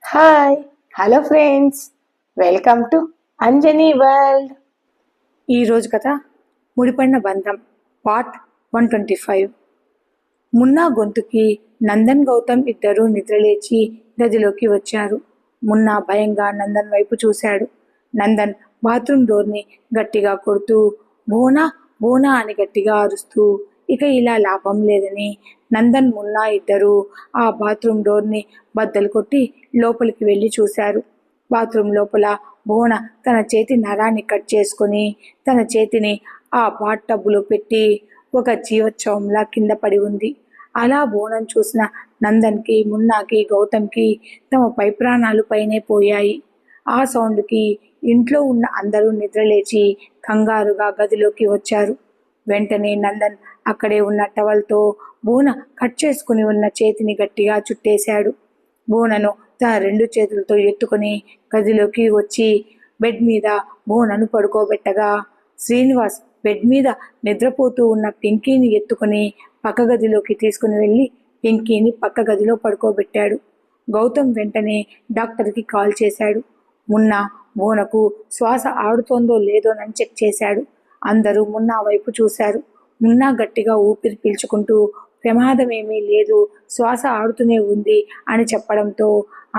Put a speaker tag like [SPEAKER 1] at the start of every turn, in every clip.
[SPEAKER 1] Hi hello friends, welcome to Anjani world. ఈరోజు కథ ముడిపడిన బంధం పార్ట్ 125. మున్నా గొంతుకి నందన్ గౌతమ్ ఇద్దరూ నిద్రలేచి గదిలోకి వచ్చారు. మున్నా భయంగా నందన్ వైపు చూశాడు. నందన్ బాత్రూమ్ డోర్ని గట్టిగా కొడుతూ బోనా బోనా అని గట్టిగా అరుస్తూ ఇక ఇలా లాభం లేదని నందన్ మున్నా ఇద్దరూ ఆ బాత్రూమ్ డోర్ని బద్దలు కొట్టి లోపలికి వెళ్ళి చూశారు. బాత్రూమ్ లోపల బోన తన చేతి నరాన్ని కట్ చేసుకుని తన చేతిని ఆ బాత్ టబ్బులో పెట్టి ఒక జీవోత్సవంలా కింద పడి ఉంది. అలా బోనం చూసిన నందన్కి, మున్నాకి, గౌతమ్కి తమ పై ప్రాణాలు పైనే పోయాయి. ఆ సౌండ్కి ఇంట్లో ఉన్న అందరూ నిద్రలేచి కంగారుగా గదిలోకి వచ్చారు. వెంటనే నందన్ అక్కడే ఉన్న టవల్తో బోన కట్ చేసుకుని ఉన్న చేతిని గట్టిగా చుట్టేశాడు. బోనను తన రెండు చేతులతో ఎత్తుకుని గదిలోకి వచ్చి బెడ్ మీద బోనను పడుకోబెట్టగా శ్రీనివాస్ బెడ్ మీద నిద్రపోతూ ఉన్న పింకీని ఎత్తుకుని పక్క గదిలోకి తీసుకుని వెళ్ళి పింకీని పక్క గదిలో పడుకోబెట్టాడు. గౌతమ్ వెంటనే డాక్టర్కి కాల్ చేశాడు. మున్నా బోనకు శ్వాస ఆడుతోందో లేదోనని చెక్ చేశాడు. అందరూ మున్నా వైపు చూశారు. మున్నా గట్టిగా ఊపిరి పీల్చుకుంటూ ప్రమాదమేమీ లేదు, శ్వాస ఆడుతూనే ఉంది అని చెప్పడంతో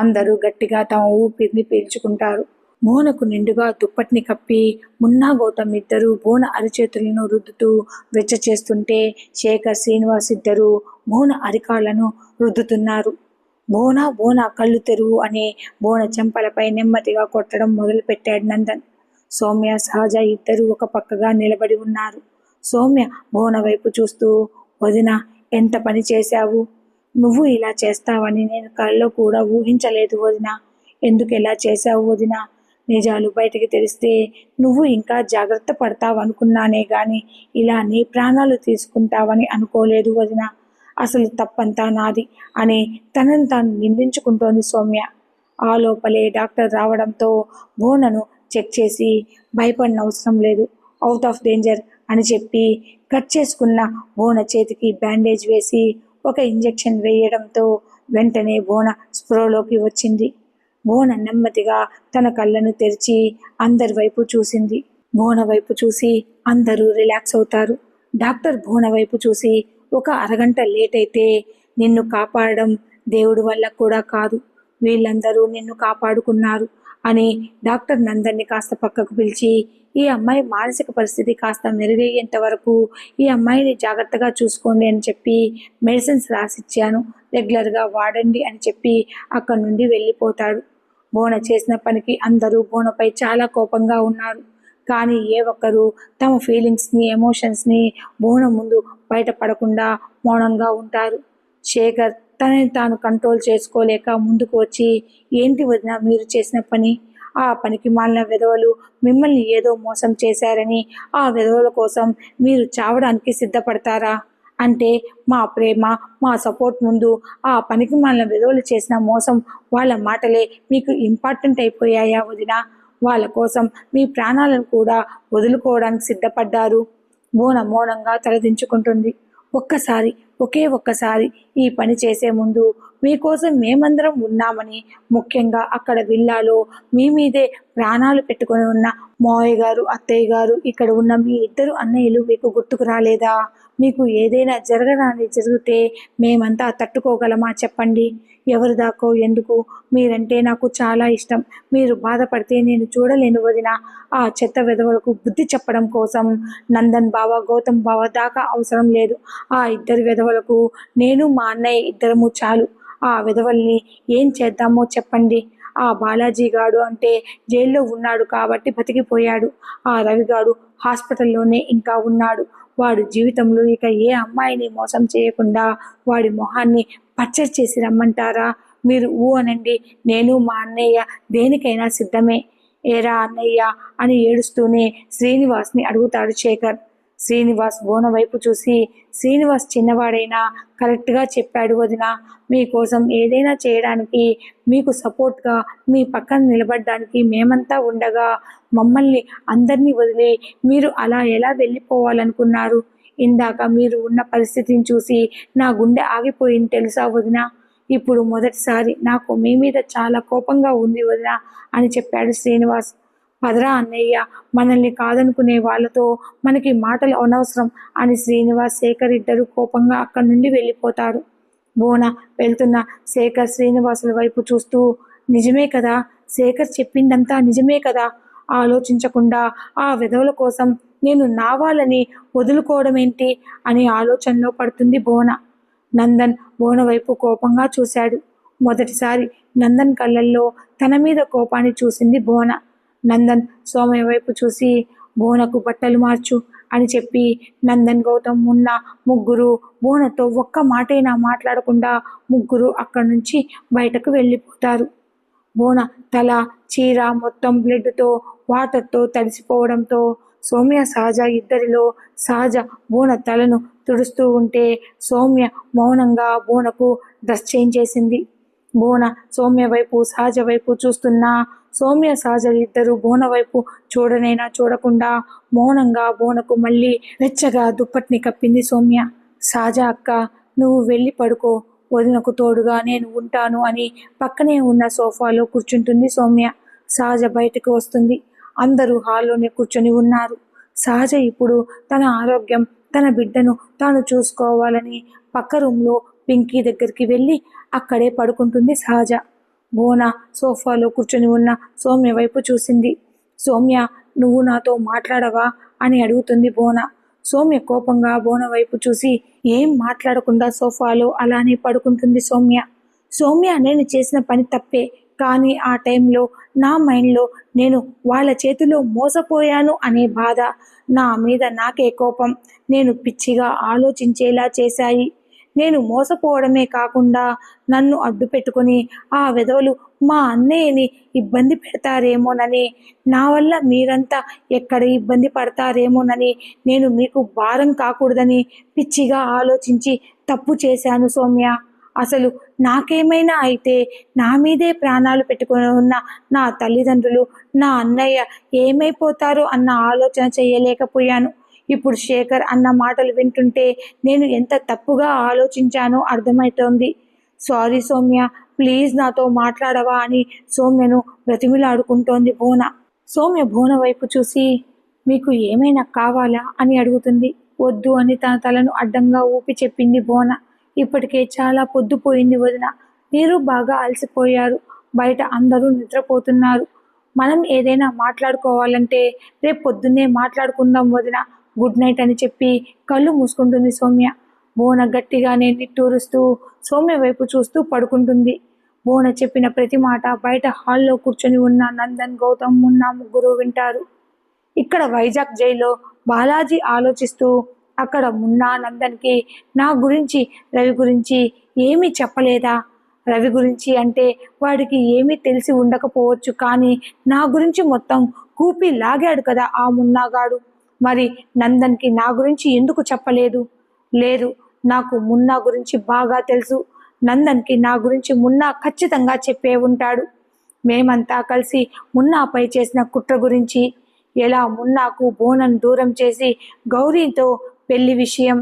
[SPEAKER 1] అందరూ గట్టిగా తమ ఊపిరిని పీల్చుకుంటారు. బోనకు నిండుగా దుప్పటిని కప్పి మున్నా గౌతమ్ ఇద్దరు బోన అరిచేతులను రుద్దుతూ వెచ్చ చేస్తుంటే శేఖర్, శ్రీనివాస్ ఇద్దరు బోన అరికాళ్లను రుద్దుతున్నారు. బోనా బోనా కళ్ళు తెరువు అని బోన చెంపలపై నెమ్మదిగా కొట్టడం మొదలుపెట్టాడు నందన్. సౌమ్య, సహజ ఇద్దరు ఒక పక్కగా నిలబడి ఉన్నారు. సౌమ్య బోన వైపు చూస్తూ, వదినా ఎంత పని చేశావు, నువ్వు ఇలా చేస్తావని నేను కల్లో కూడా ఊహించలేదు వదినా. ఎందుకు ఇలా చేశావు వదినా? నిజాలు బయటికి తెలిస్తే నువ్వు ఇంకా జాగ్రత్త పడతావనుకున్నానే గాని ఇలా నీ ప్రాణాలు తీసుకుంటావని అనుకోలేదు వదినా. అసలు తప్పంతా నాది అని తనను తాను నిందించుకుంటోంది సౌమ్య. ఆ లోపలే డాక్టర్ రావడంతో బోనను చెక్ చేసి భయపడిన అవసరం లేదు, అవుట్ ఆఫ్ డేంజర్ అని చెప్పి కట్ చేసుకున్న బోన చేతికి బ్యాండేజ్ వేసి ఒక ఇంజెక్షన్ వేయడంతో వెంటనే బోన స్పృహలోకి వచ్చింది. బోన నెమ్మదిగా తన కళ్ళను తెరిచి అందరి వైపు చూసింది. బోన వైపు చూసి అందరూ రిలాక్స్ అవుతారు. డాక్టర్ బోన వైపు చూసి, ఒక అరగంట లేట్ అయితే నిన్ను కాపాడడం దేవుడి వల్ల కూడా కాదు, వీళ్ళందరూ నిన్ను కాపాడుకున్నారు అని డాక్టర్ నందన్ని కాస్త పక్కకు పిలిచి, ఈ అమ్మాయి మానసిక పరిస్థితి కాస్త మెరుగయ్యేంత వరకు ఈ అమ్మాయిని జాగ్రత్తగా చూసుకోండి అని చెప్పి మెడిసిన్స్ రాసిచ్చాను, రెగ్యులర్గా వాడండి అని చెప్పి అక్కడి నుండి వెళ్ళిపోతాడు. బోన చేసిన పనికి అందరూ బోనపై చాలా కోపంగా ఉన్నారు. కానీ ఏ ఒక్కరూ తమ ఫీలింగ్స్ని, ఎమోషన్స్ని బోన ముందు బయటపడకుండా మౌనంగా ఉంటారు. శేఖర్ తనని తాను కంట్రోల్ చేసుకోలేక ముందుకు వచ్చి, ఏంటి వదిన మీరు చేసిన పని? ఆ పనికి మాలిన విధవలు మిమ్మల్ని ఏదో మోసం చేశారని ఆ విధవల కోసం మీరు చావడానికి సిద్ధపడతారా? అంటే మా ప్రేమ, మా సపోర్ట్ ముందు ఆ పనికి మాలిన విధవలు చేసిన మోసం, వాళ్ళ మాటలే మీకు ఇంపార్టెంట్ అయిపోయాయా వదిన? వాళ్ళ కోసం మీ ప్రాణాలను కూడా వదులుకోవడానికి సిద్ధపడ్డారు. బోన మౌనంగా తలదించుకుంటుంది. ఒకే ఒక్కసారి ఈ పని చేసే ముందు మీకోసం మేమందరం ఉన్నామని, ముఖ్యంగా అక్కడ విల్లాలో మీ మీదే ప్రాణాలు పెట్టుకొని ఉన్న మావయ్య గారు, అత్తయ్య గారు, ఇక్కడ ఉన్న మీ ఇద్దరు అన్నయ్యలు మీకు గుర్తుకు రాలేదా? మీకు ఏదైనా జరగరాని జరిగితే మేమంతా తట్టుకోగలమా చెప్పండి? ఎవరి దాకో ఎందుకు, మీరంటే నాకు చాలా ఇష్టం, మీరు బాధపడితే నేను చూడలేను వదిన. ఆ చెత్త విధవలకు బుద్ధి చెప్పడం కోసం నందన్ బావ, గౌతమ్ బావ దాకా అవసరం లేదు. ఆ ఇద్దరు విధవలకు నేను, మా అన్నయ్య ఇద్దరము చాలు. ఆ విధవల్ని ఏం చేద్దామో చెప్పండి. ఆ బాలాజీ గాడు అంటే జైల్లో ఉన్నాడు కాబట్టి బతికిపోయాడు. ఆ రవిగాడు హాస్పిటల్లోనే ఇంకా ఉన్నాడు. వాడు జీవితంలో ఇక ఏ అమ్మాయిని మోసం చేయకుండా వాడి మొహాన్ని పచ్చడి చేసి రమ్మంటారా? మీరు ఊ అనండి, నేను మా అన్నయ్య దేనికైనా సిద్ధమే. ఏరా అన్నయ్య అని ఏడుస్తూనే శ్రీనివాస్ని అడుగుతాడు శేఖర్. శ్రీనివాస్ బోన వైపు చూసి, శ్రీనివాస్ చిన్నవాడైనా కరెక్ట్గా చెప్పాడు వదిన. మీకోసం ఏదైనా చేయడానికి, మీకు సపోర్ట్గా మీ పక్కన నిలబడడానికి మేమంతా ఉండగా మమ్మల్ని అందరినీ వదిలి మీరు అలా ఎలా వెళ్ళిపోవాలనుకున్నారు? ఇందాక మీరు ఉన్న పరిస్థితిని చూసి నా గుండె ఆగిపోయింది తెలుసా వదిన? ఇప్పుడు మొదటిసారి నాకు మీ మీద చాలా కోపంగా ఉంది వదిన అని చెప్పాడు శ్రీనివాస్. పదరా అన్నయ్య, మనల్ని కాదనుకునే వాళ్ళతో మనకి మాటలు అనవసరం అని శ్రీనివాస్, శేఖర్ ఇద్దరు కోపంగా అక్కడి నుండి వెళ్ళిపోతారు. బోన వెళ్తున్న శేఖర్ శ్రీనివాసుల వైపు చూస్తూ, నిజమే కదా, శేఖర్ చెప్పిందంతా నిజమే కదా, ఆలోచించకుండా ఆ విధవుల కోసం నేను నా వాళ్ళని వదులుకోవడం ఏంటి అని ఆలోచనలో పడుతుంది బోన. నందన్ బోన వైపు కోపంగా చూశాడు. మొదటిసారి నందన్ కళ్ళల్లో తన మీద కోపాన్ని చూసింది బోన. నందన్ సోమయ్య వైపు చూసి, బోనకు బట్టలు మార్చు అని చెప్పి నందన్, గౌతమ్, మున్న ముగ్గురు బోనతో ఒక్క మాటైనా మాట్లాడకుండా ముగ్గురు అక్కడి నుంచి బయటకు వెళ్ళిపోతారు. బోన తల, చీర మొత్తం బ్లడ్తో, వాటర్తో తడిసిపోవడంతో సౌమ్య, సహజ ఇద్దరిలో సహజ బోన తలను తుడుస్తూ ఉంటే సౌమ్య మౌనంగా బోనకు డ్రెస్ చేంజ్ చేసింది. బోన సౌమ్య వైపు, సహజ వైపు చూస్తున్నా సౌమ్య, సహజ ఇద్దరు బోన వైపు చూడనైనా చూడకుండా మౌనంగా బోనకు మళ్ళీ వెచ్చగా దుప్పటిని కప్పింది సౌమ్య. సహజ అక్క, నువ్వు వెళ్ళి పడుకో, వదినకు తోడుగా నేను ఉంటాను అని పక్కనే ఉన్న సోఫాలో కూర్చుంటుంది సౌమ్య. సహజ బయటకు వస్తుంది. అందరూ హాల్లోనే కూర్చొని ఉన్నారు. సహజ ఇప్పుడు తన ఆరోగ్యం, తన బిడ్డను తాను చూసుకోవాలని పక్క రూమ్లో పింకీ దగ్గరికి వెళ్ళి అక్కడే పడుకుంటుంది సహజ. బోన సోఫాలో కూర్చొని ఉన్న సౌమ్య వైపు చూసింది. సౌమ్య, నువ్వు నాతో మాట్లాడవా అని అడుగుతుంది బోన. సౌమ్య కోపంగా బోన వైపు చూసి ఏం మాట్లాడకుండా సోఫాలో అలానే పడుకుంటుంది సౌమ్య. సౌమ్య, నేను చేసిన పని తప్పే, కానీ ఆ టైంలో నా మైండ్లో నేను వాళ్ళ చేతిలో మోసపోయాను అనే బాధ, నా మీద నాకే కోపం నేను పిచ్చిగా ఆలోచించేలా చేశాయి. నేను మోసపోవడమే కాకుండా నన్ను అడ్డు పెట్టుకుని ఆ వెధవలు మా అన్నయ్యని ఇబ్బంది పెడతారేమోనని, నా వల్ల మీరంతా ఎక్కడ ఇబ్బంది పడతారేమోనని, నేను మీకు భారం కాకూడదని పిచ్చిగా ఆలోచించి తప్పు చేశాను సౌమ్య. అసలు నాకేమైనా అయితే నా మీదే ప్రాణాలు పెట్టుకుని ఉన్న నా తల్లిదండ్రులు, నా అన్నయ్య ఏమైపోతారో అన్న ఆలోచన చేయలేకపోయాను. ఇప్పుడు శేఖర్ అన్న మాటలు వింటుంటే నేను ఎంత తప్పుగా ఆలోచించానో అర్థమవుతోంది. సారీ సౌమ్య, ప్లీజ్ నాతో మాట్లాడవా అని సౌమ్యను బ్రతిమిలాడుకుంటోంది బోన. సౌమ్య బోన వైపు చూసి, మీకు ఏమైనా కావాలా అని అడుగుతుంది. వద్దు అని తన తలను అడ్డంగా ఊపి చెప్పింది బోన. ఇప్పటికే చాలా పొద్దుపోయింది వదిన, మీరు బాగా అలసిపోయారు, బయట అందరూ నిద్రపోతున్నారు. మనం ఏదైనా మాట్లాడుకోవాలంటే రేపు పొద్దున్నే మాట్లాడుకుందాం వదిన, గుడ్ నైట్ అని చెప్పి కళ్ళు మూసుకుంటుంది సౌమ్య. బోన గట్టిగానే నిట్టూరుస్తూ సౌమ్య వైపు చూస్తూ పడుకుంటుంది. బోన చెప్పిన ప్రతి మాట బయట హాల్లో కూర్చొని ఉన్న నందన్, గౌతమ్, మున్న ముగ్గురు వింటారు. ఇక్కడ వైజాగ్ జైల్లో బాలాజీ ఆలోచిస్తూ అక్కడ మున్నా, నందన్కి నా గురించి, రవి గురించి ఏమీ చెప్పలేదా? రవి గురించి అంటే వాడికి ఏమీ తెలిసి ఉండకపోవచ్చు, కానీ నా గురించి మొత్తం కూపి లాగాడు కదా ఆ మున్నాగాడు. మరి నందన్కి నా గురించి ఎందుకు చెప్పలేదు? లేదు, నాకు మున్నా గురించి బాగా తెలుసు. నందన్కి నా గురించి మున్నా ఖచ్చితంగా చెప్పే ఉంటాడు. మేమంతా కలిసి మున్నాపై చేసిన కుట్ర గురించి, ఎలా మున్నాకు బోనను దూరం చేసి గౌరీతో పెళ్లి విషయం,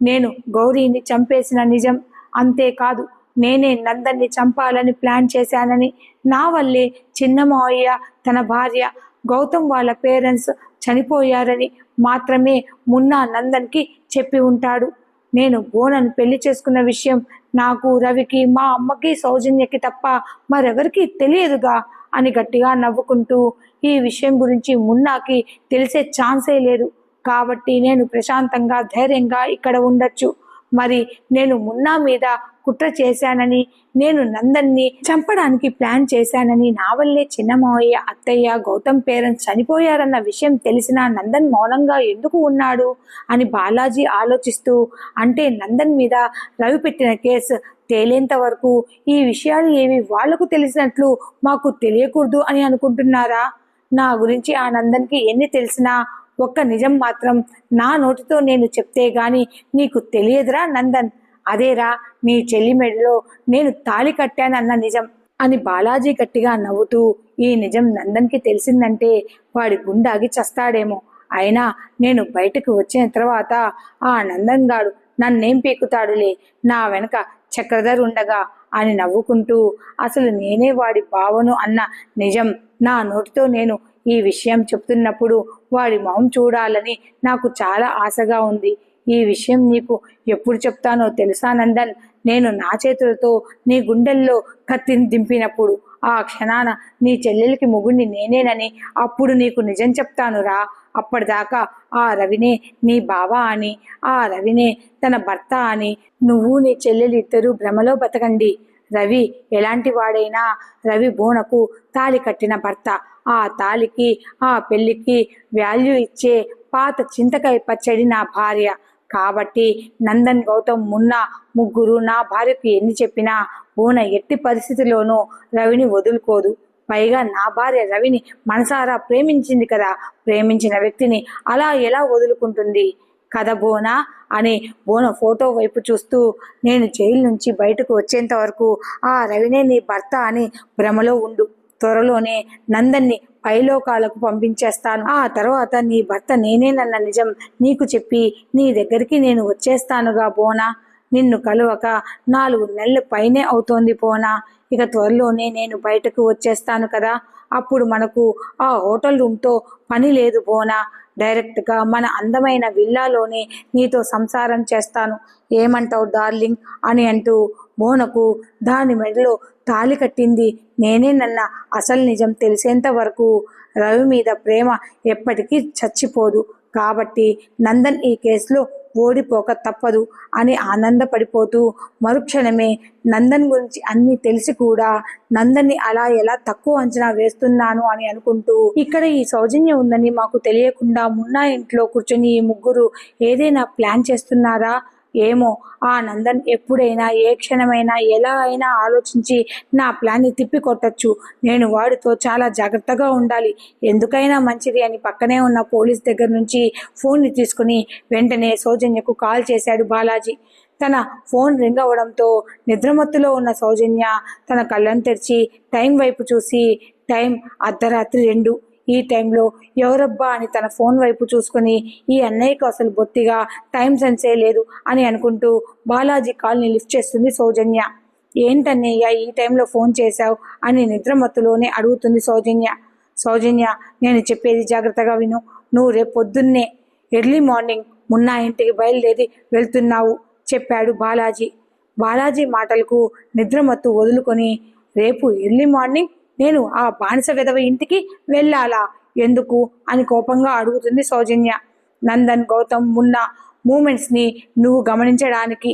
[SPEAKER 1] నేను గౌరీని చంపేసిన నిజం, అంతేకాదు నేనే నందన్ని చంపాలని ప్లాన్ చేశానని, నా వల్లే చిన్నమావయ్య, తన భార్య, గౌతమ్ వాళ్ళ పేరెంట్స్ చనిపోయారని మాత్రమే మున్నా నందన్కి చెప్పి ఉంటాడు. నేను బోనను పెళ్లి చేసుకున్న విషయం నాకు, రవికి, మా అమ్మకి, సౌజన్యకి తప్ప మరెవరికి తెలియదుగా అని గట్టిగా నవ్వుకుంటూ, ఈ విషయం గురించి మున్నాకి తెలిసే ఛాన్సే లేదు, కాబట్టి నేను ప్రశాంతంగా, ధైర్యంగా ఇక్కడ ఉండొచ్చు. మరి నేను మున్నా మీద కుట్ర చేశానని, నేను నందన్ని చంపడానికి ప్లాన్ చేశానని, నా వల్లే చిన్నమావయ్య, అత్తయ్య, గౌతమ్ పేరెంట్స్ చనిపోయారన్న విషయం తెలిసినా నందన్ మౌనంగా ఎందుకు ఉన్నాడు అని బాలాజీ ఆలోచిస్తూ, అంటే నందన్ మీద రవి పెట్టిన కేసు తేలేంత వరకు ఈ విషయాలు ఏవి వాళ్లకు తెలిసినట్లు మాకు తెలియకూడదు అని అనుకుంటున్నారా? నా గురించి ఆ నందన్కి ఎన్ని తెలిసినా ఒక్క నిజం మాత్రం నా నోటితో నేను చెప్తే గాని నీకు తెలియదురా నందన్, అదేరా నీ చెల్లి మెడలో నేను తాళి కట్టానన్న నిజం అని బాలాజీ గట్టిగా నవ్వుతూ, ఈ నిజం నందన్కి తెలిసిందంటే వాడి గుండాగి చస్తాడేమో, అయినా నేను బయటకు వచ్చిన తర్వాత ఆ నందన్ గాడు నన్నేం పీకుతాడులే, నా వెనక చక్రధర్ ఉండగా అని నవ్వుకుంటూ అసలు నేనే వాడి బావను అన్న నిజం నా నోటితో నేను ఈ విషయం చెప్తున్నప్పుడు వాడి మొహం చూడాలని నాకు చాలా ఆశగా ఉంది. ఈ విషయం నీకు ఎప్పుడు చెప్తానో తెలుసా నందన్? నేను నా చేతులతో నీ గుండెల్లో కత్తిని దింపినప్పుడు, ఆ క్షణాన నీ చెల్లెలికి మొగుడిని నేనేనని అప్పుడు నీకు నిజం చెప్తానురా. అప్పటిదాకా ఆ రవినే నీ బావ అని, ఆ రవినే తన భర్త అని నువ్వు నీ చెల్లెలు ఇద్దరూ భ్రమలో బతకండి. రవి ఎలాంటి వాడైనా రవి బోనకు తాళి కట్టిన భర్త. ఆ తాళికి ఆ పెళ్లికి వాల్యూ ఇచ్చే పాత చింతకాయ పచ్చడి నా భార్య. కాబట్టి నందన్, గౌతమ్, మున్నా ముగ్గురు నా భార్యకు ఎన్ని చెప్పినా బోన ఎట్టి పరిస్థితిలోనూ రవిని వదులుకోదు. పైగా నా భార్య రవిని మనసారా ప్రేమించింది కదా. ప్రేమించిన వ్యక్తిని అలా ఎలా వదులుకుంటుంది కదా బోనా అని బోన ఫోటో వైపు చూస్తూ, నేను జైలు నుంచి బయటకు వచ్చేంత వరకు ఆ రవినే నీ భర్త అని భ్రమలో ఉండు. త్వరలోనే నందన్ని పైలోకాలకు పంపించేస్తాను. ఆ తర్వాత నీ భర్త నేనేనన్న నిజం నీకు చెప్పి నీ దగ్గరికి నేను వచ్చేస్తానుగా బోనా. నిన్ను కలవక 4 నెలలు పైనే అవుతోంది బోనా. ఇక త్వరలోనే నేను బయటకు వచ్చేస్తాను కదా. అప్పుడు మనకు ఆ హోటల్ రూమ్తో పని లేదు బోనా. డైరెక్ట్గా మన అందమైన విల్లాలోనే నీతో సంసారం చేస్తాను. ఏమంటావు డార్లింగ్ అని అంటూ బోనకు దాని మెడలో తాళి కట్టింది నేనేనన్న అసలు నిజం తెలిసేంత వరకు రవి మీద ప్రేమ ఎప్పటికీ చచ్చిపోదు. కాబట్టి నందన్ ఈ కేసులో ఓడిపోక తప్పదు అని ఆనందపడిపోతూ, మరుక్షణమే నందన్ గురించి అన్నీ తెలిసి కూడా నందన్ని అలా ఎలా తక్కువ అంచనా వేస్తున్నాను అని అనుకుంటూ, ఇక్కడ ఈ సౌజన్య ఉందని మాకు తెలియకుండా మున్నా ఇంట్లో కూర్చొని ఈ ముగ్గురు ఏదైనా ప్లాన్ చేస్తున్నారా ఏమో. ఆ నందన్ ఎప్పుడైనా ఏ క్షణమైనా ఎలా అయినా ఆలోచించి నా ప్లాన్ని తిప్పికొట్టచ్చు. నేను వాడితో చాలా జాగ్రత్తగా ఉండాలి. ఎందుకైనా మంచిది అని పక్కనే ఉన్న పోలీస్ దగ్గర నుంచి ఫోన్ని తీసుకుని వెంటనే సౌజన్యకు కాల్ చేశాడు బాలాజీ. తన ఫోన్ రింగ్ అవ్వడంతో నిద్రమత్తులో ఉన్న సౌజన్య తన కళ్ళను తెరిచి టైం వైపు చూసి, టైం అర్ధరాత్రి 2. ఈ టైంలో ఎవరబ్బా అని తన ఫోన్ వైపు చూసుకుని, ఈ అన్నయ్యకు అసలు బొత్తిగా టైం సెన్సే లేదు అని అనుకుంటూ బాలాజీ కాల్ని లిఫ్ట్ చేస్తుంది సౌజన్య. ఏంటన్నయ్య ఈ టైంలో ఫోన్ చేశావు అని నిద్రమత్తులోనే అడుగుతుంది సౌజన్య. సౌజన్య, నేను చెప్పేది జాగ్రత్తగా విను. నువ్వు రేపు పొద్దున్నే ఎర్లీ మార్నింగ్ మున్నా ఇంటికి బయలుదేరి వెళ్తున్నావు చెప్పాడు బాలాజీ. బాలాజీ మాటలకు నిద్రమత్తు వదులుకొని, రేపు ఎర్లీ మార్నింగ్ నేను ఆ బానిస విధవ ఇంటికి వెళ్ళాలా? ఎందుకు అని కోపంగా అడుగుతుంది సౌజన్య. నందన్, గౌతమ్, మున్నా మూమెంట్స్ని నువ్వు గమనించడానికి.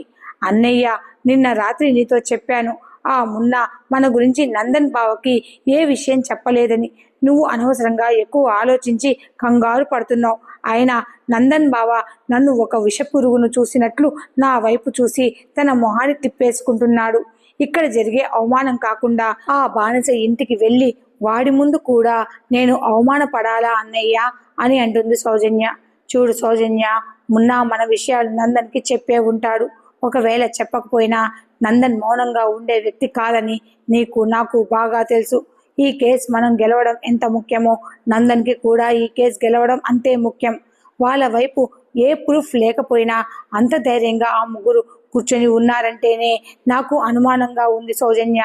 [SPEAKER 1] అన్నయ్య నిన్న రాత్రి నీతో చెప్పాను, ఆ మున్నా మన గురించి నందన్ బావకి ఏ విషయం చెప్పలేదని. నువ్వు అనవసరంగా ఎక్కువ ఆలోచించి కంగారు పడుతున్నావు. అయినా నందన్ బావ నన్ను ఒక విషపురుగును చూసినట్లు నా వైపు చూసి తన మొహాన్ని తిప్పేసుకుంటున్నాడు. ఇక్కడ జరిగే అవమానం కాకుండా ఆ బానిస ఇంటికి వెళ్ళి వాడి ముందు కూడా నేను అవమానపడాలా అన్నయ్య అని అంటుంది సౌజన్య. చూడు సౌజన్య, మున్నా మన విషయాలు నందన్కి చెప్పే ఉంటాడు. ఒకవేళ చెప్పకపోయినా నందన్ మౌనంగా ఉండే వ్యక్తి కాదని నీకు నాకు బాగా తెలుసు. ఈ కేసు మనం గెలవడం ఎంత ముఖ్యమో నందన్కి కూడా ఈ కేసు గెలవడం అంతే ముఖ్యం. వాళ్ళ వైపు ఏ ప్రూఫ్ లేకపోయినా అంత ధైర్యంగా ఆ ముగ్గురు కూర్చొని ఉన్నారంటేనే నాకు అనుమానంగా ఉంది సౌజన్య.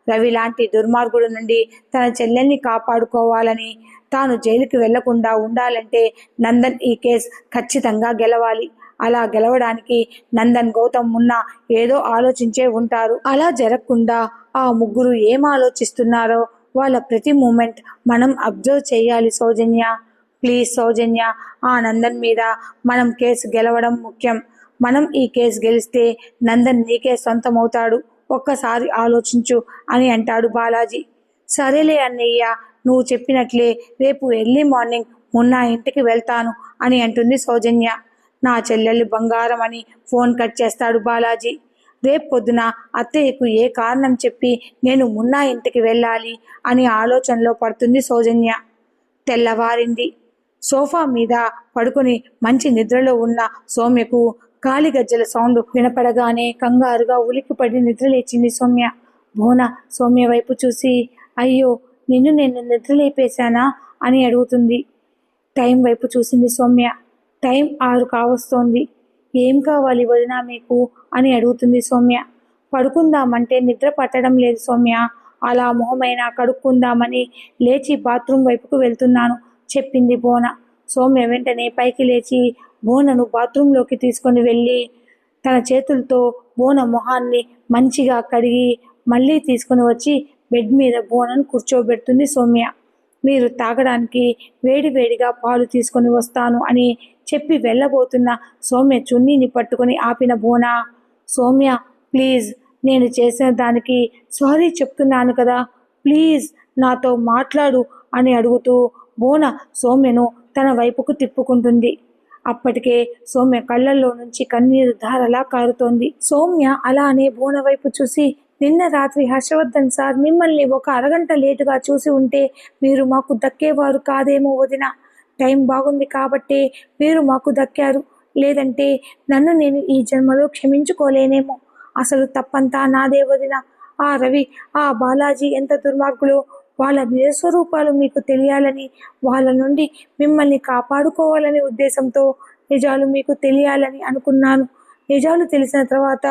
[SPEAKER 1] రవి లాంటి దుర్మార్గుడు నుండి తన చెల్లెల్ని కాపాడుకోవాలని, తాను జైలుకి వెళ్లకుండా ఉండాలంటే నందన్ ఈ కేసు ఖచ్చితంగా గెలవాలి. అలా గెలవడానికి నందన్, గౌతమ్, మున్నా ఏదో ఆలోచించే ఉంటారు. అలా జరగకుండా ఆ ముగ్గురు ఏం ఆలోచిస్తున్నారో వాళ్ళ ప్రతి మూమెంట్ మనం అబ్జర్వ్ చేయాలి సౌజన్య. ప్లీజ్ సౌజన్య, ఆ నందన్ మీద మనం కేసు గెలవడం ముఖ్యం. మనం ఈ కేసు గెలిస్తే నందన్ నీకే సొంతమవుతాడు. ఒక్కసారి ఆలోచించు అని అంటాడు బాలాజీ. సరేలే అన్నయ్య, నువ్వు చెప్పినట్లే రేపు ఎర్లీ మార్నింగ్ మున్నా ఇంటికి వెళ్తాను అని అంటుంది సౌజన్య. నా చెల్లెలు బంగారం అని ఫోన్ కట్ చేస్తాడు బాలాజీ. రేపు పొద్దున అత్తయ్యకు ఏ కారణం చెప్పి నేను మున్నా ఇంటికి వెళ్ళాలి అని ఆలోచనలో పడుతుంది సౌజన్య. తెల్లవారింది. సోఫా మీద పడుకొని మంచి నిద్రలో ఉన్న సౌమ్యకు గాలిగజ్జల సౌండ్ వినపడగానే కంగారుగా ఉలిక్కిపడి నిద్రలేచింది సౌమ్య. భువన సౌమ్య వైపు చూసి, అయ్యో నేను నిద్రలేపేశానా అని అడుగుతుంది. టైం వైపు చూసింది సౌమ్య. టైం 6 కావస్తోంది. ఏం కావాలి వదినా మీకు అని అడుగుతుంది సౌమ్య. పడుకుందామంటే నిద్ర పట్టడం లేదు సౌమ్య. అలా మొహమైనా కడుక్కుందామని లేచి బాత్రూమ్ వైపుకు వెళ్తున్నాను చెప్పింది బోన. సౌమ్య వెంటనే పైకి లేచి బోనను బాత్రూంలోకి తీసుకొని వెళ్ళి తన చేతులతో బోన మొహాన్ని మంచిగా కడిగి మళ్ళీ తీసుకొని వచ్చి బెడ్ మీద బోనను కూర్చోబెడుతుంది సౌమ్య. మీరు తాగడానికి వేడివేడిగా పాలు తీసుకొని వస్తాను అని చెప్పి వెళ్ళబోతున్న సౌమ్య చున్నీని పట్టుకొని ఆపిన బోన, సౌమ్య ప్లీజ్, నేను చేసిన దానికి సారీ చెప్తున్నాను కదా, ప్లీజ్ నాతో మాట్లాడు అని అడుగుతూ బోన సౌమ్యను తన వైపుకు తిప్పుకుంటుంది. అప్పటికే సౌమ్య కళ్ళల్లో నుంచి కన్నీరు ధారలా కారుతోంది. సౌమ్య అలానే బోన వైపు చూసి, నిన్న రాత్రి హర్షవర్ధన్ సార్ మిమ్మల్ని ఒక అరగంట లేటుగా చూసి ఉంటే మీరు మాకు దక్కేవారు కాదేమో వదిన. టైం బాగుంది కాబట్టే మీరు మాకు దక్కారు, లేదంటే నన్ను నేను ఈ జన్మలో క్షమించుకోలేనేమో. అసలు తప్పంతా నాదే వదిన. ఆ రవి, ఆ బాలాజీ ఎంత దుర్మార్గులో. వాళ్ళ నిజస్వరూపాలు మీకు తెలియాలని, వాళ్ళ నుండి మిమ్మల్ని కాపాడుకోవాలనే ఉద్దేశంతో నిజాలు మీకు తెలియాలని అనుకున్నాను. నిజాలు తెలిసిన తర్వాత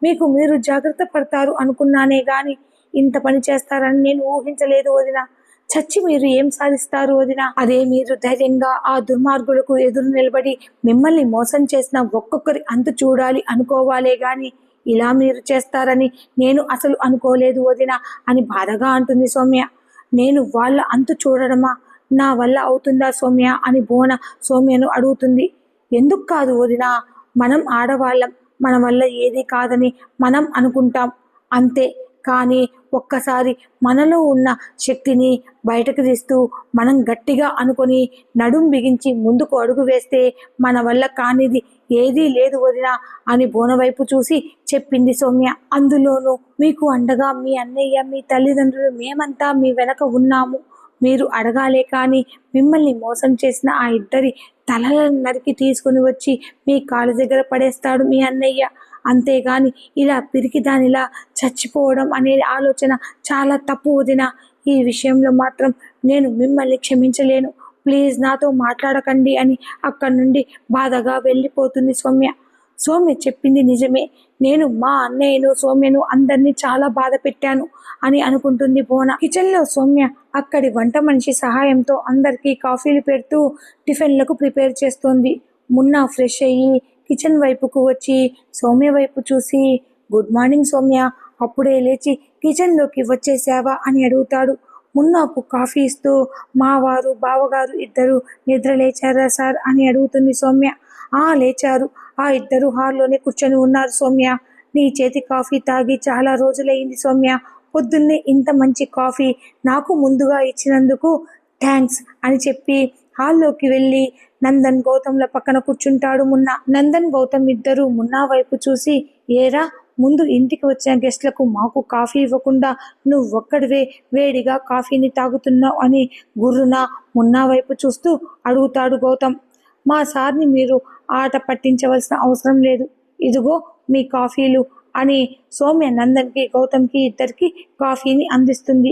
[SPEAKER 1] మీకు మీరు జాగ్రత్త పడతారు అనుకున్నానే గాని ఇంత పని చేస్తారని నేను ఊహించలేదు వదిన. చచ్చి మీరు ఏం సాధిస్తారు వదిన? అదే మీరు ధైర్యంగా ఆ దుర్మార్గులకు ఎదురు నిలబడి మిమ్మల్ని మోసం చేసిన ఒక్కొక్కరి అంతు చూడాలి అనుకోవాలే గాని ఇలా మీరు చేస్తారని నేను అసలు అనుకోలేదు వదిన అని బాధగా అంటుంది సౌమ్య. నేను వాళ్ళ అంతు చూడడమా? నా వల్ల అవుతుందా సౌమ్య అని బోన సౌమ్యను అడుగుతుంది. ఎందుకు కాదు వదిన, మనం ఆడవాళ్ళం, మన వల్ల ఏది కాదని మనం అనుకుంటాం అంతే. కానీ ఒక్కసారి మనలో ఉన్న శక్తిని బయటకు తీస్తూ మనం గట్టిగా అనుకొని నడుం బిగించి ముందుకు అడుగు వేస్తే మన వల్ల కానిది ఏదీ లేదు వదిన అని బోన వైపు చూసి చెప్పింది సౌమ్య. అందులోనూ మీకు అండగా మీ అన్నయ్య, మీ తల్లిదండ్రులు, మేమంతా మీ వెనక ఉన్నాము. మీరు అడగాలే కానీ మిమ్మల్ని మోసం చేసిన ఆ ఇద్దరి తలలను నరికి తీసుకుని వచ్చి మీ కాళ్ళ దగ్గర పడేస్తాడు మీ అన్నయ్య. అంతేగాని ఇలా పిరికిదానిలా చచ్చిపోవడం అనే ఆలోచన చాలా తప్పు వదిన. ఈ విషయంలో మాత్రం నేను మిమ్మల్ని క్షమించలేను. ప్లీజ్ నాతో మాట్లాడకండి అని అక్కడి నుండి బాధగా వెళ్ళిపోతుంది సౌమ్య. సౌమ్య చెప్పింది నిజమే, నేను మా అన్నయ్యను, సౌమ్యను అందరినీ చాలా బాధ పెట్టాను అని అనుకుంటుంది బోన. కిచెన్లో సౌమ్య అక్కడి వంట మనిషి సహాయంతో అందరికీ కాఫీలు పెడుతూ టిఫిన్లకు ప్రిపేర్ చేస్తోంది. మున్నా ఫ్రెష్ అయ్యి కిచెన్ వైపుకు వచ్చి సౌమ్య వైపు చూసి, గుడ్ మార్నింగ్ సౌమ్య, అప్పుడే లేచి కిచెన్లోకి వచ్చేసావా అని అడుగుతాడు. మున్నాకు కాఫీ ఇస్తూ, మా వారు బావగారు ఇద్దరు నిద్ర లేచారా సార్ అని అడుగుతుంది సౌమ్య. లేచారు, ఆ ఇద్దరు హాల్లోనే కూర్చొని ఉన్నారు సౌమ్య. నీ చేతి కాఫీ తాగి చాలా రోజులైంది సౌమ్య. పొద్దున్నే ఇంత మంచి కాఫీ నాకు ముందుగా ఇచ్చినందుకు థ్యాంక్స్ అని చెప్పి హాల్లోకి వెళ్ళి నందన్ గౌతంల పక్కన కూర్చుంటాడు మున్నా. నందన్ గౌతమ్ ఇద్దరు మున్నా వైపు చూసి, ఏరా ముందు ఇంటికి వచ్చిన గెస్ట్లకు మాకు కాఫీ ఇవ్వకుండా నువ్వు ఒక్కడివే వేడిగా కాఫీని తాగుతున్నావు అని గుర్రున మున్నా వైపు చూస్తూ అడుగుతాడు గౌతమ్. మా సార్ని మీరు ఆట పట్టించవలసిన అవసరం లేదు, ఇదిగో మీ కాఫీలు అని సౌమ్య నందన్కి, గౌతమ్కి ఇద్దరికి కాఫీని అందిస్తుంది.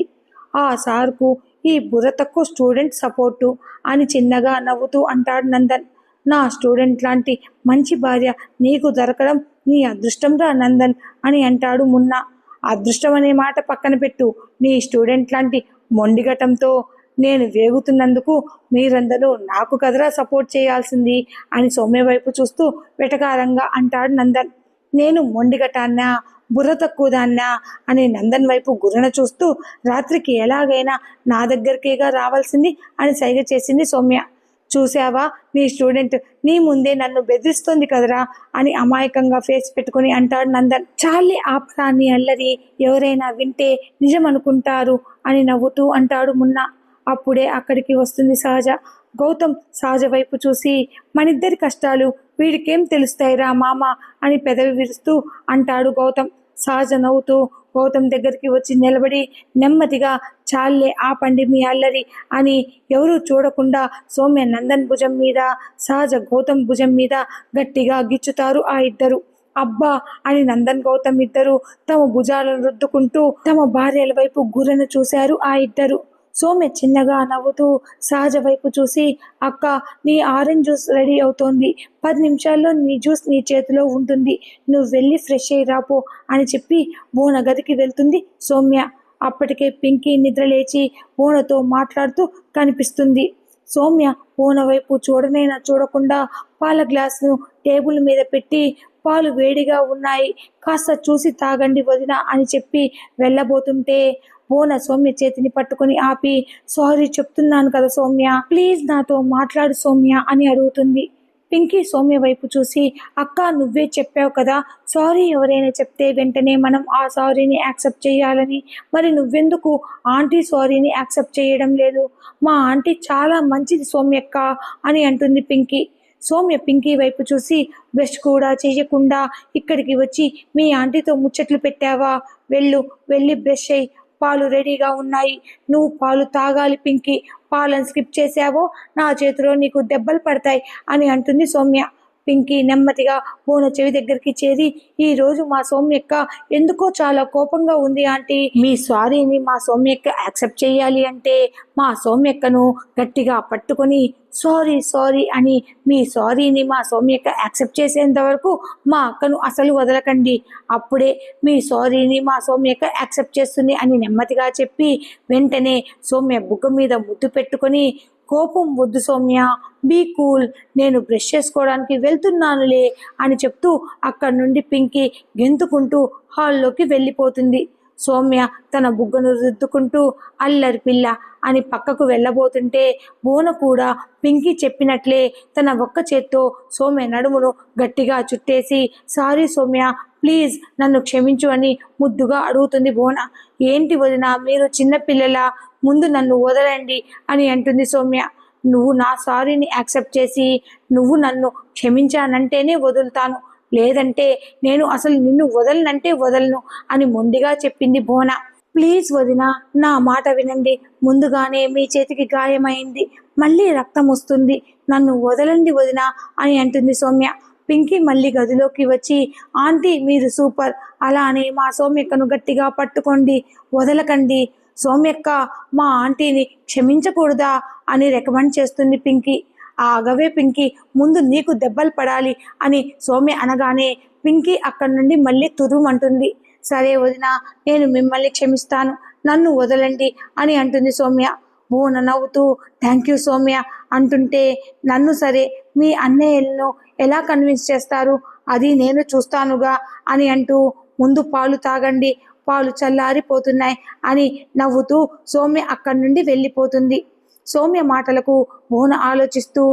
[SPEAKER 1] ఆ సార్కు ఈ బుర్ర తక్కువ స్టూడెంట్ సపోర్టు అని చిన్నగా నవ్వుతూ అంటాడు నందన్. నా స్టూడెంట్ లాంటి మంచి భార్య నీకు దొరకడం నీ అదృష్టంరా నందన్ అని అంటాడు మున్నా. అదృష్టం అనే మాట పక్కన పెట్టు, నీ స్టూడెంట్ లాంటి మొండిగటంతో నేను వేగుతున్నందుకు మీరందరూ నాకు కదరా సపోర్ట్ చేయాల్సింది అని సౌమ్య వైపు చూస్తూ వెటకారంగా అంటాడు నందన్. నేను మొండిగటాన్నా, బుర్ర తక్కువదాన్నా అని నందన్ వైపు గుర్రన చూస్తూ, రాత్రికి ఎలాగైనా నా దగ్గరికేగా రావాల్సింది అని సైగ చేసింది సౌమ్య. చూసావా నీ స్టూడెంట్ నీ ముందే నన్ను బెదిరిస్తోంది కదరా అని అమాయకంగా ఫేస్ పెట్టుకుని అంటాడు నందన్. చాలే ఆపరాన్ని అల్లరి, ఎవరైనా వింటే నిజం అనుకుంటారు అని నవ్వుతూ అంటాడు మున్నా. అప్పుడే అక్కడికి వస్తుంది సహజ. గౌతమ్ సహజ వైపు చూసి, మనిద్దరి కష్టాలు వీడికేం తెలుస్తాయిరా మామ అని పెదవి విరుస్తూ అంటాడు గౌతమ్. సహజ నవ్వుతూ గౌతమ్ దగ్గరికి వచ్చి నిలబడి నెమ్మదిగా, చాలే ఆపండి మీ అల్లరి అని ఎవరూ చూడకుండా సౌమ్య నందన్ భుజం మీద, సహజ గౌతమ్ భుజం మీద గట్టిగా గిచ్చుతారు ఆ ఇద్దరు. అబ్బా అని నందన్ గౌతమ్ ఇద్దరు తమ భుజాలను రుద్దుకుంటూ తమ భార్యల వైపు గుర్రను చూశారు ఆ ఇద్దరు. సౌమ్య చిన్నగా నవ్వుతూ సహజ వైపు చూసి, అక్క, నీ ఆరెంజ్ జ్యూస్ రెడీ అవుతోంది. 10 నిమిషాల్లో నీ జ్యూస్ నీ చేతిలో ఉంటుంది. నువ్వు వెళ్ళి ఫ్రెష్ అయ్యి రాపో అని చెప్పి బోన గదికి వెళ్తుంది సౌమ్య. అప్పటికే పింకీ నిద్రలేచి బోనతో మాట్లాడుతూ కనిపిస్తుంది. సౌమ్య బోన వైపు చూడనైనా చూడకుండా పాల గ్లాసును టేబుల్ మీద పెట్టి, పాలు వేడిగా ఉన్నాయి, కాస్త చూసి తాగండి వదిన అని చెప్పి వెళ్ళబోతుంటే బోన సౌమ్య చేతిని పట్టుకొని ఆపి, సారీ చెప్తున్నాను కదా సౌమ్య, ప్లీజ్ నాతో మాట్లాడు సౌమ్య అని అడుగుతుంది. పింకీ సౌమ్య వైపు చూసి, అక్క, నువ్వే చెప్పావు కదా సారీ ఎవరైనా చెప్తే వెంటనే మనం ఆ సారీని యాక్సెప్ట్ చేయాలని, మరి నువ్వెందుకు ఆంటీ సారీని యాక్సెప్ట్ చేయడం లేదు? మా ఆంటీ చాలా మంచిది సౌమ్యక్క అని అంటుంది పింకీ. సౌమ్య పింకీ వైపు చూసి, బ్రష్ కూడా చేయకుండా ఇక్కడికి వచ్చి మీ ఆంటీతో ముచ్చట్లు పెట్టావా? వెళ్ళి బ్రష్ అయ్యి, పాలు రెడీగా ఉన్నాయి, నువ్వు పాలు తాగాలి పింకీ, పాలను స్కిప్ చేశావో నా చేతిలో నీకు దెబ్బలు పడతాయి అని అంటుంది సౌమ్య. పింకీ నెమ్మదిగా బోన చెవి దగ్గరికి చేరి, ఈ రోజు మా సౌమ్యక్క ఎందుకో చాలా కోపంగా ఉంది ఆంటీ. మీ సారీని మా సౌమ్యక్క యాక్సెప్ట్ చేయాలి అంటే మా సౌమ్యక్కను గట్టిగా పట్టుకొని సారీ అని మీ సారీని మా సౌమ్యక్క యాక్సెప్ట్ చేసేంత వరకు మా అక్కను అసలు వదలకండి, అప్పుడే మీ సారీని మా సౌమ్యక్క యాక్సెప్ట్ చేస్తుంది అని నెమ్మదిగా చెప్పి వెంటనే సౌమ్య బుగ్గ మీద ముద్దు పెట్టుకొని, కోపం వద్దు సౌమ్య, బీ కూల్, నేను బ్రష్ చేసుకోవడానికి వెళ్తున్నానులే అని చెప్తూ అక్కడి నుండి పింకీ గెంతుకుంటూ హాల్లోకి వెళ్ళిపోతుంది. సౌమ్య తన బుగ్గను రుద్దుకుంటూ అల్లరి పిల్ల అని పక్కకు వెళ్ళబోతుంటే బోన కూడా పింకీ చెప్పినట్లే తన ఒక్క చేత్తో సౌమ్య నడుమును గట్టిగా చుట్టేసి, సారీ సౌమ్య, ప్లీజ్ నన్ను క్షమించు అని ముద్దుగా అడుగుతుంది బోన. ఏంటి వదిన, మీరు చిన్నపిల్లల, ముందు నన్ను వదలండి అని అంటుంది సౌమ్య. నువ్వు నా సారీని యాక్సెప్ట్ చేసి నువ్వు నన్ను క్షమించానంటేనే వదులుతాను, లేదంటే నేను అసలు నిన్ను వదలనంటే వదలను అని మొండిగా చెప్పింది బోన. ప్లీజ్ వదిన, నా మాట వినండి, ముందుగానే మీ చేతికి గాయమైంది, మళ్ళీ రక్తం వస్తుంది, నన్ను వదలండి వదిన అని అంటుంది సౌమ్య. పింకీ మళ్ళీ గదిలోకి వచ్చి, ఆంటీ మీరు సూపర్, అలానే మా సౌమ్యక్కను గట్టిగా పట్టుకోండి, వదలకండి, సౌమ్యక్క మా ఆంటీని క్షమించకూడదా అని రికమెండ్ చేస్తుంది పింకీ. ఆగవే పింకీ, ముందు నీకు దెబ్బలు పడాలి అని సౌమ్య అనగానే పింకీ అక్కడి నుండి మళ్ళీ తురుమంటుంది. సరే వదిన, నేను మిమ్మల్ని క్షమిస్తాను, నన్ను వదలండి అని అంటుంది సౌమ్య. బోన నవ్వుతూ థ్యాంక్ యూ సౌమ్య అంటుంటే, నన్ను సరే, మీ అన్నయ్యలను ఎలా కన్విన్స్ చేస్తారు అది నేను చూస్తానుగా అని అంటూ, ముందు పాలు తాగండి, పాలు చల్లారిపోతున్నాయి అని నవ్వుతూ సౌమ్య అక్కడి నుండి వెళ్ళిపోతుంది. సౌమ్య మాటలకు బోన ఆలోచిస్తూ,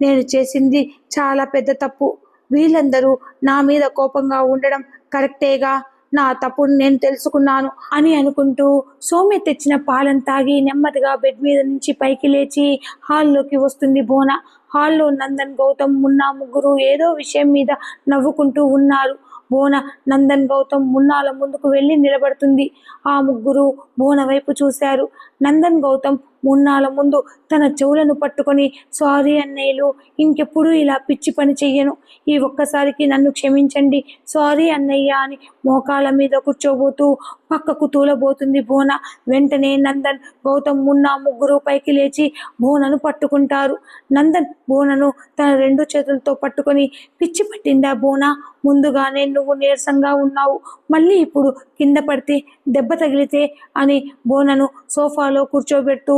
[SPEAKER 1] నేను చేసింది చాలా పెద్ద తప్పు, వీళ్ళందరూ నా మీద కోపంగా ఉండడం కరెక్టేగా, నా తప్పును నేను తెలుసుకున్నాను అని అనుకుంటూ సౌమ్య తెచ్చిన పాలను తాగి నెమ్మదిగా బెడ్ మీద నుంచి పైకి లేచి హాల్లోకి వస్తుంది బోన. హాల్లో నందన్, గౌతమ్, మున్నా ముగ్గురు ఏదో విషయం మీద నవ్వుకుంటూ ఉన్నారు. బోన నందన్, గౌతమ్, మున్నాల ముందుకు వెళ్ళి నిలబడుతుంది. ఆ ముగ్గురు బోన వైపు చూశారు. నందన్, గౌతమ్ మున్నాల ముందు తన చెవులను పట్టుకొని, సారీ అన్నయ్యలు, ఇంకెప్పుడు ఇలా పిచ్చి పని చెయ్యను, ఈ ఒక్కసారికి నన్ను క్షమించండి, సారీ అన్నయ్య అని మోకాళ్ళ మీద కూర్చోబోతూ పక్కకు తూలబోతుంది బోన. వెంటనే నందన్, గౌతమ్, మున్నా ముగ్గురు పైకి లేచి బోనను పట్టుకుంటారు. నందన్ బోనను తన 2 చేతులతో పట్టుకొని, పిచ్చి పట్టిందా బోన, ముందుగానే నువ్వు నీరసంగా ఉన్నావు, మళ్ళీ ఇప్పుడు కింద పడితే దెబ్బ తగిలితే అని బోనను సోఫాలో కూర్చోబెడుతూ,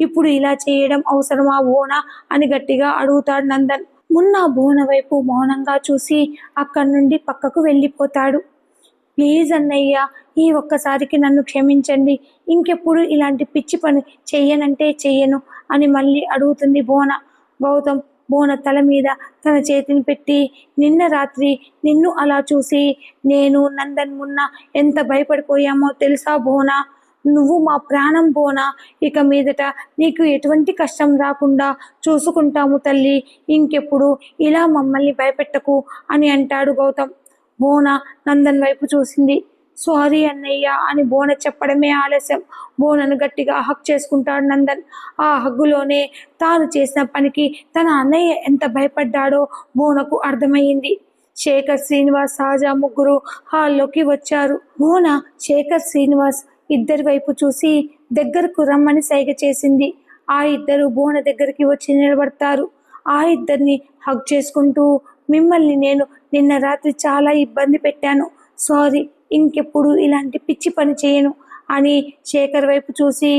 [SPEAKER 1] ఇప్పుడు ఇలా చేయడం అవసరమా బోనా అని గట్టిగా అడుగుతాడు నందన్. మున్నా బోన వైపు మౌనంగా చూసి అక్కడి నుండి పక్కకు వెళ్ళిపోతాడు. ప్లీజ్ అన్నయ్య, ఈ ఒక్కసారికి నన్ను క్షమించండి, ఇంకెప్పుడు ఇలాంటి పిచ్చి పని చెయ్యనంటే చెయ్యను అని మళ్ళీ అడుగుతుంది బోన. గౌతమ్ బోన తల మీద తన చేతిని పెట్టి, నిన్న రాత్రి నిన్ను అలా చూసి నేను, నందన్, మున్న ఎంత భయపడిపోయామో తెలుసా బోనా, నువ్వు మా ప్రాణం బోనా, ఇక మీదట నీకు ఎటువంటి కష్టం రాకుండా చూసుకుంటాము తల్లి, ఇంకెప్పుడు ఇలా మమ్మల్ని భయపెట్టకు అని అంటాడు గౌతమ్. బోన నందన్ వైపు చూసింది. సారీ అన్నయ్య అని బోన చెప్పడమే ఆలస్యం. బోనను గట్టిగా హగ్ చేసుకుంటాడు నందన్. ఆ హగ్గులోనే తాను చేసిన పనికి తన అన్నయ్య ఎంత భయపడ్డాడో బోనకు అర్థమయ్యింది. శేఖర్, శ్రీనివాస్, సహజ ముగ్గురు హాల్లోకి వచ్చారు. బోన శేఖర్, శ్రీనివాస్ ఇద్దరి వైపు చూసి దగ్గరకు రమ్మని సైగ చేసింది. ఆ ఇద్దరు బోన దగ్గరికి వచ్చి నిలబడతారు. ఆ ఇద్దరిని హగ్ చేసుకుంటూ, మిమ్మల్ని నేను నిన్న రాత్రి చాలా ఇబ్బంది పెట్టాను, సారీ, ఇంకెప్పుడు ఇలాంటి పిచ్చి పని చేయను అని శేఖర్ వైపు చూసి,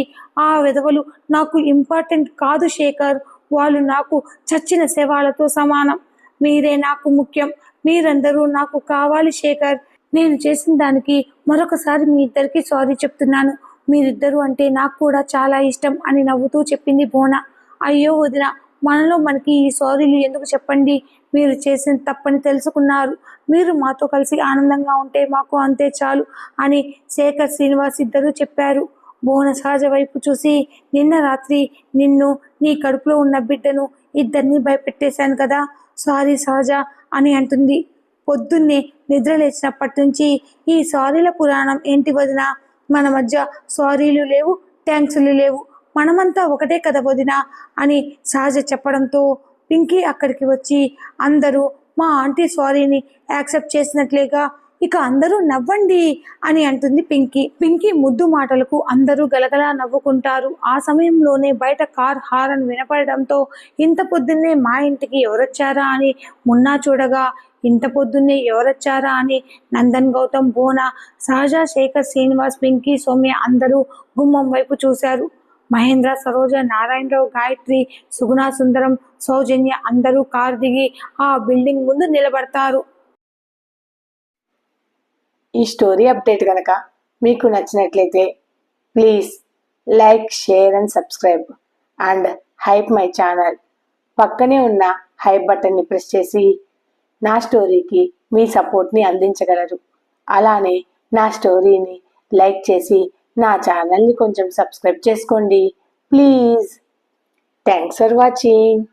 [SPEAKER 1] ఆ విధవలు నాకు ఇంపార్టెంట్ కాదు శేఖర్, వాళ్ళు నాకు చచ్చిన శవాలతో సమానం, మీరే నాకు ముఖ్యం, మీరందరూ నాకు కావాలి శేఖర్, నేను చేసిన దానికి మరొకసారి మీ ఇద్దరికి సారీ చెప్తున్నాను, మీరిద్దరూ అంటే నాకు కూడా చాలా ఇష్టం అని నవ్వుతూ చెప్పింది బోన. అయ్యో వదిన, మనలో మనకి ఈ సారీలు ఎందుకు చెప్పండి, మీరు చేసిన తప్పని తెలుసుకున్నారు, మీరు మాతో కలిసి ఆనందంగా ఉంటే మాకు అంతే చాలు అని శేఖర్ శ్రీనివాస్ ఇద్దరూ చెప్పారు. బోన సహజ వైపు చూసి, నిన్న రాత్రి నిన్ను, నీ కడుపులో ఉన్న బిడ్డను ఇద్దరిని భయపెట్టేశాను కదా, సారీ సహజ అని అంటుంది. పొద్దున్నే నిద్ర లేచినప్పటి నుంచి ఈ సారీల పురాణం ఏంటి వదిన, మన మధ్య సారీలు లేవు, థ్యాంక్స్లు లేవు, మనమంతా ఒకటే కదా వదిన అని సహజ చెప్పడంతో పింకీ అక్కడికి వచ్చి, అందరూ మా ఆంటీ సారీని యాక్సెప్ట్ చేసినట్లేగా, ఇక అందరూ నవ్వండి అని అంటుంది పింకీ. పింకీ ముద్దు మాటలకు అందరూ గలగలా నవ్వుకుంటారు. ఆ సమయంలోనే బయట కార్ హారన్ వినపడడంతో ఇంత పొద్దున్నే మా ఇంటికి ఎవరొచ్చారా అని మున్నా చూడగా, ఇంత పొద్దున్నే ఎవరొచ్చారా అని నందన్, గౌతమ్, బోన, సహజ, శేఖర్, శ్రీనివాస్, పింకీ, సౌమ్య అందరూ గుమ్మం వైపు చూశారు. మహేంద్ర, సరోజ, నారాయణరావు, గాయత్రి, సుగుణ, సుందరం, సౌజన్య అందరూ కారు దిగి ఆ బిల్డింగ్ ముందు నిలబడతారు.
[SPEAKER 2] ఈ స్టోరీ అప్డేట్ కనుక మీకు నచ్చినట్లయితే please like, share and subscribe and hype my channel. పక్కనే ఉన్న హైప్ బటన్ని ప్రెస్ చేసి నా స్టోరీకి మీ సపోర్ట్ని అందించగలరు. అలానే నా స్టోరీని లైక్ చేసి నా ఛానల్ని కొంచెం సబ్స్క్రైబ్ చేసుకోండి ప్లీజ్. Thanks for watching.